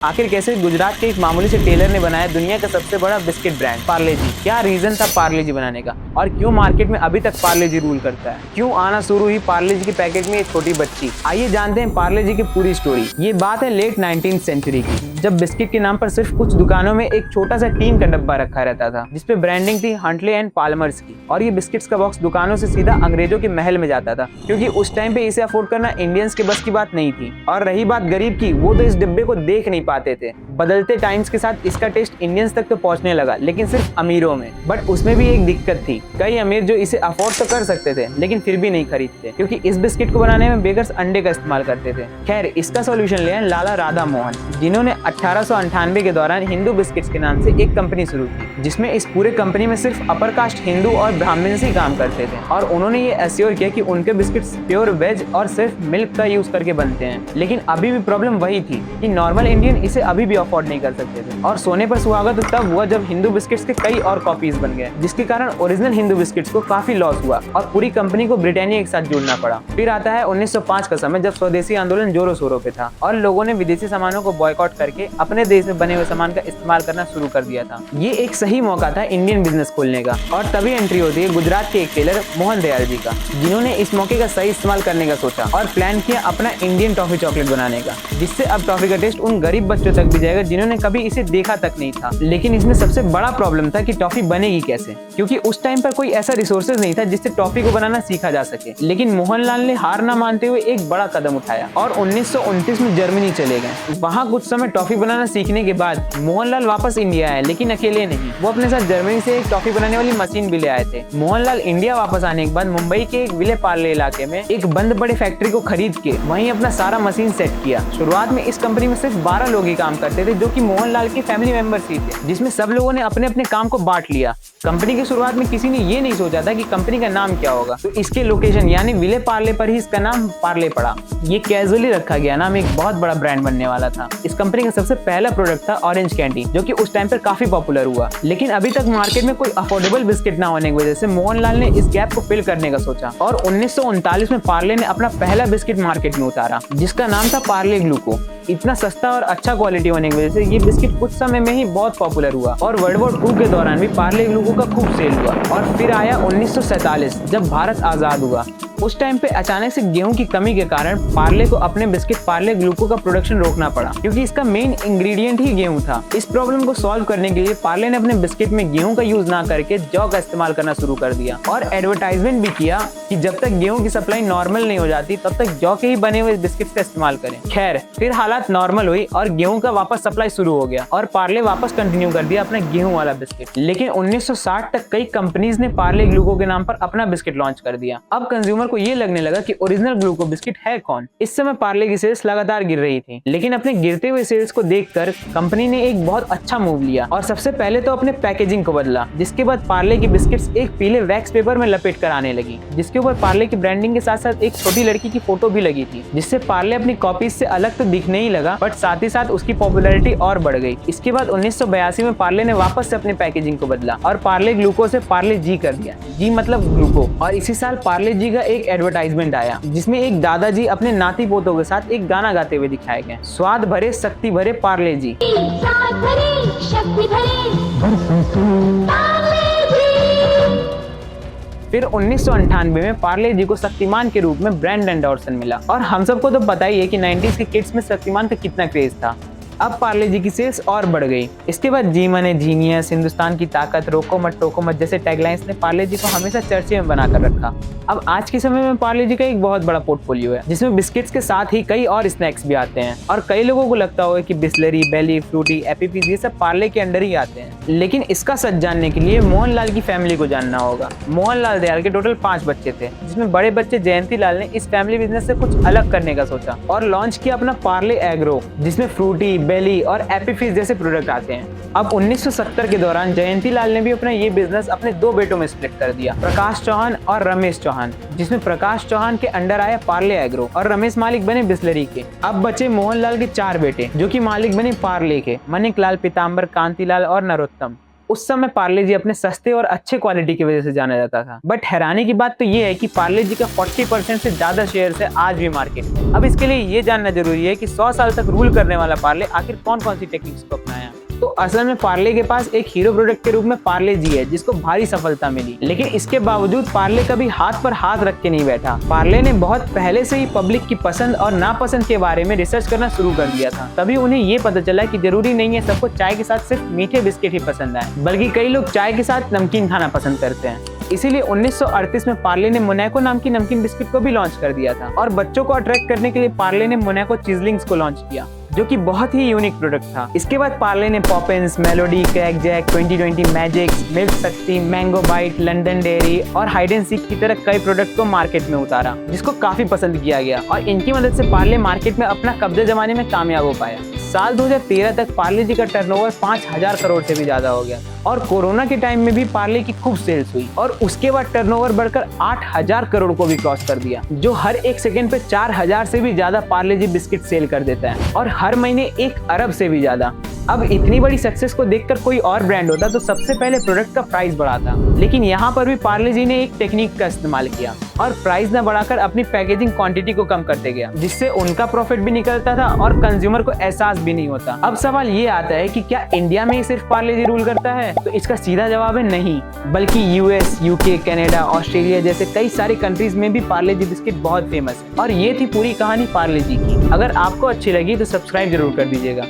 आखिर कैसे गुजरात के एक मामूली से टेलर ने बनाया दुनिया का सबसे बड़ा बिस्किट ब्रांड पार्ले जी। क्या रीजन था पार्ले जी बनाने का और क्यों मार्केट में अभी तक पार्ले जी रूल करता है? क्यों आना शुरू हुई पार्ले जी की पैकेज में एक छोटी बच्ची? आइए जानते हैं पार्ले जी की पूरी स्टोरी। ये बात है लेट 19th सेंचुरी की, जब बिस्किट के नाम पर सिर्फ कुछ दुकानों में एक छोटा सा टीन का डब्बा रखा रहता था जिसपे ब्रांडिंग थी हंटले एंड पाल्मर्स की, और ये बिस्किट्स का बॉक्स दुकानों से सीधा अंग्रेजों के महल में जाता था, क्योंकि उस टाइम पे इसे अफोर्ड करना इंडियंस के बस की बात नहीं थी। और रही बात गरीब की, वो तो इस डिब्बे को देख नहीं पाते थे। बदलते टाइम्स के साथ इसका टेस्ट इंडियंस तक तो पहुंचने लगा, लेकिन सिर्फ अमीरों में। बट उसमें भी एक दिक्कत थी, कई अमीर जो इसे अफोर्ड तो कर सकते थे लेकिन फिर भी नहीं खरीदते, क्योंकि इस बिस्किट को बनाने में बेकर्स अंडे का इस्तेमाल करते थे। खैर, इसका सॉल्यूशन ले आए लाला राधा मोहन, जिन्होंने 1898 के दौरान हिंदू बिस्किट्स के नाम से एक कंपनी शुरू की, जिसमें इस पूरे कंपनी में सिर्फ अपर कास्ट हिंदू और ब्राह्मण्स ही काम करते थे। और उन्होंने ये एश्योर किया कि उनके बिस्किट्स प्योर वेज और सिर्फ मिल्क का यूज करके बनते हैं। लेकिन अभी भी प्रॉब्लम वही थी कि नॉर्मल इंडियन इसे अभी भी अफोर्ड नहीं कर सकते थे। और सोने पर सुहागा तो तब हुआ जब हिंदू बिस्किट्स के कई और कॉपीज बन गए, जिसके कारण ओरिजिनल हिंदू बिस्किट्स को काफी लॉस हुआ और पूरी कंपनी को ब्रिटानिया के साथ जुड़ना पड़ा। फिर आता है 1905 का समय, जब स्वदेशी आंदोलन जोरों शोरों पे था और लोगों ने विदेशी सामानों को बॉयकॉट करके अपने देश में बने हुए सामान का इस्तेमाल करना शुरू कर दिया था। ये एक सही मौका था इंडियन बिजनेस खोलने का, और तभी एंट्री होती है गुजरात के एक टेलर मोहन दयाल जी का, जिन्होंने इस मौके का सही इस्तेमाल करने का सोचा और प्लान किया अपना इंडियन टॉफी चॉकलेट बनाने का, जिससे अब टॉफी का टेस्ट उन गरीब बच्चों तक भी जाएगा जिन्होंने कभी इसे देखा तक नहीं था। लेकिन इसमें सबसे बड़ा प्रॉब्लम था कि टॉफी बनेगी कैसे, क्योंकि उस टाइम पर कोई ऐसा रिसोर्सेज नहीं था जिससे टॉफी को बनाना सीखा जा सके। लेकिन मोहनलाल ने हार ना मानते हुए एक बड़ा कदम उठाया और 1929 में जर्मनी चले गए। वहाँ कुछ समय टॉफी बनाना सीखने के बाद मोहनलाल वापस इंडिया आए, लेकिन अकेले नहीं, वो अपने साथ जर्मनी से एक टॉफी बनाने वाली मशीन भी ले आए थे। मोहनलाल इंडिया वापस आने के बाद मुंबई के एक विले पार्ले इलाके में एक बंद पड़े फैक्ट्री को खरीद के वहीं अपना सारा मशीन सेट किया। शुरुआत में इस कंपनी में सिर्फ 12 लोग ही काम करते थे, जो कि मोहनलाल के फैमिली मेंबर्स ही थे, जिसमें सब लोगों ने अपने अपने काम को बांट लिया। कंपनी की शुरुआत में किसी ने ये नहीं सोचा था कि कंपनी का नाम क्या होगा, तो इसके लोकेशन यानी विले पार्ले पर ही इसका नाम पार्ले पड़ा। ये कैजुअली रखा गया नाम एक बहुत बड़ा ब्रांड बनने वाला था। इस कंपनी का सबसे पहला प्रोडक्ट था ऑरेंज कैंडी, जो कि उस टाइम पर काफी पॉपुलर हुआ। लेकिन अभी तक मार्केट में कोई अफोर्डेबल बिस्किट ना होने की वजह से मोहनलाल ने इस गैप को फिल करने का सोचा और 1939 में पार्ले ने अपना पहला बिस्किट मार्केट में उतारा, जिसका नाम था पार्ले ग्लूको। इतना सस्ता और अच्छा क्वालिटी होने की वजह से ये बिस्किट कुछ समय में ही बहुत पॉपुलर हुआ और वर्ल्ड वॉर 2 के दौरान भी पार्ले ग्लूको का खूब सेल हुआ। और फिर आया 1947, जब भारत आजाद हुआ। उस टाइम पे अचानक से गेहूं की कमी के कारण पार्ले को अपने बिस्किट पार्ले ग्लूको का प्रोडक्शन रोकना पड़ा, क्योंकि इसका मेन इंग्रेडिएंट ही गेहूं था। इस प्रॉब्लम को सॉल्व करने के लिए पार्ले ने अपने बिस्किट में गेहूं का यूज ना करके जौ का इस्तेमाल करना शुरू कर दिया और एडवर्टाइजमेंट भी किया कि जब तक गेहूं की सप्लाई नॉर्मल नहीं हो जाती तब तक जौ के ही बने हुए बिस्किट का इस्तेमाल करें। खैर, फिर हालात नॉर्मल हुई और गेहूं का वापस सप्लाई शुरू हो गया और पार्ले वापस कंटिन्यू कर दिया अपना गेहूं वाला बिस्किट। लेकिन 1960 तक कई कंपनीज ने पार्ले ग्लूको के नाम पर अपना बिस्किट लॉन्च कर दिया। अब कंज्यूमर को ये लगने लगा कि ओरिजिनल ग्लूको बिस्किट है कौन। इस समय पार्ले की सेल्स लगातार गिर रही थी, लेकिन अपने गिरते हुए सेल्स को देखकर कंपनी ने एक बहुत अच्छा मूव लिया और सबसे पहले तो अपने पैकेजिंग को बदला, जिसके बाद पार्ले की बिस्किट्स एक पीले वैक्स पेपर में लपेट कर आने लगी, जिसके ऊपर पार्ले की ब्रांडिंग के साथ साथ एक छोटी लड़की की फोटो भी लगी थी, जिससे पार्ले अपनी कॉपीज से अलग तो दिखने ही लगा, बट साथ ही साथ उसकी पॉपुलैरिटी और बढ़ गई। इसके बाद 1982 में पार्ले ने वापस से अपनी पैकेजिंग को बदला और पार्ले ग्लूको से पार्ले जी कर दिया, जी मतलब ग्लूको। और इसी साल पार्ले जी का एक एडवर्टाइजमेंट आया, जिसमें एक दादाजी अपने नाती पोतों के साथ एक गाना गाते हुए दिखाए गए, स्वाद भरे शक्ति भरे पार्ले जी। फिर 1998 में पार्ले जी को शक्तिमान के रूप में ब्रांड एंडोर्सन मिला, और हम सबको तो पता ही है कि 90s के किड्स में शक्तिमान का कितना क्रेज था। अब पार्ले जी की सेल्स और बढ़ गई। इसके बाद जी मने जीनियस, हिंदुस्तान की ताकत, रोको मत टोको मत जैसे टैगलाइंस ने पार्ले जी को हमेशा चर्चे में बनाकर रखा। अब आज के समय में पार्ले जी का एक बहुत बड़ा पोर्टफोलियो है, जिसमें बिस्किट्स के साथ ही कई और स्नैक्स भी आते हैं। और कई लोगों को लगता होगा कि बिस्लरी, बेली, फ्रूटी, एपी फिज ये सब पार्ले के अंडर ही आते हैं, लेकिन इसका सच जानने के लिए मोहनलाल की फैमिली को जानना होगा। मोहनलाल दयाल के टोटल 5 बच्चे थे, जिसमें बड़े बच्चे जयंती लाल ने इस फैमिली बिजनेस से कुछ अलग करने का सोचा और लॉन्च किया अपना पार्ले एग्रो, जिसमें फ्रूटी, बेली और एपी फिज जैसे प्रोडक्ट आते हैं। अब 1970 के दौरान जयंती लाल ने भी अपना ये बिजनेस अपने 2 बेटों में स्प्लिट कर दिया, प्रकाश चौहान और रमेश चौहान, जिसमें प्रकाश चौहान के अंडर आया पार्ले एग्रो और रमेश मालिक बने बिस्लरी के। अब बचे मोहनलाल के 4 बेटे, जो कि मालिक बने पार्ले के, मनिक लाल, पीताम्बर, कांतिलाल और नरोत्तम। उस समय पार्ले जी अपने सस्ते और अच्छे क्वालिटी की वजह से जाना जाता था। बट हैरानी की बात तो ये है कि पार्ले जी का 40% से ज्यादा शेयर है आज भी मार्केट में। अब इसके लिए ये जानना जरूरी है कि 100 साल तक रूल करने वाला पार्ले आखिर कौन कौन सी टेक्निक्स को अपनाया। तो असल में पार्ले के पास एक हीरो प्रोडक्ट के रूप में पार्ले जी है, जिसको भारी सफलता मिली। लेकिन इसके बावजूद पार्ले कभी हाथ पर हाथ रख के नहीं बैठा। पार्ले ने बहुत पहले से ही पब्लिक की पसंद और नापसंद के बारे में रिसर्च करना शुरू कर दिया था। तभी उन्हें ये पता चला कि जरूरी नहीं है सबको चाय के साथ सिर्फ मीठे बिस्किट ही पसंद आए, बल्कि कई लोग चाय के साथ नमकीन खाना पसंद करते हैं। इसीलिए 1938 में पार्ले ने मोनाको नाम की नमकीन बिस्किट को भी लॉन्च कर दिया था। और बच्चों को अट्रैक्ट करने के लिए पार्ले ने मोनाको चीजलिंग्स को लॉन्च किया, जो कि बहुत ही यूनिक प्रोडक्ट था। इसके बाद पार्ले ने Poppins, Melody, Krackjack, 2020 Magix, Milk Shakti, Mango Bite, London Dairy और हाइड एंड सीक की तरह कई प्रोडक्ट को मार्केट में उतारा, जिसको काफी पसंद किया गया। और इनकी मदद से पार्ले मार्केट में अपना कब्जा जमाने में कामयाब हो पाया। साल 2013 तक पार्ले जी का टर्नओवर 5000 करोड़ से भी ज्यादा हो गया। और कोरोना के टाइम में भी पार्ले की खूब सेल्स हुई और उसके बाद टर्नओवर बढ़कर 8000 करोड़ को भी क्रॉस कर दिया, जो हर एक सेकंड पे 4000 से भी ज्यादा पार्ले जी बिस्किट सेल कर देता है और हर महीने 1 अरब से भी ज्यादा। अब इतनी बड़ी सक्सेस को देखकर कोई और ब्रांड होता तो सबसे पहले प्रोडक्ट का प्राइस बढ़ाता, लेकिन यहाँ पर भी पार्ले जी ने एक टेक्निक का इस्तेमाल किया और प्राइस न बढ़ाकर अपनी पैकेजिंग क्वांटिटी को कम करते गया, जिससे उनका प्रॉफिट भी निकलता था और कंज्यूमर को एहसास भी नहीं होता। अब सवाल ये आता है कि क्या इंडिया में ही सिर्फ पार्ले जी रूल करता है? तो इसका सीधा जवाब है नहीं, बल्कि यूएस, यूके, कनाडा, ऑस्ट्रेलिया जैसे कई सारे कंट्रीज में भी पार्ले जी बिस्किट बहुत फेमस है। और ये थी पूरी कहानी पार्ले जी की। अगर आपको अच्छी लगी तो सब्सक्राइब जरूर कर दीजिएगा।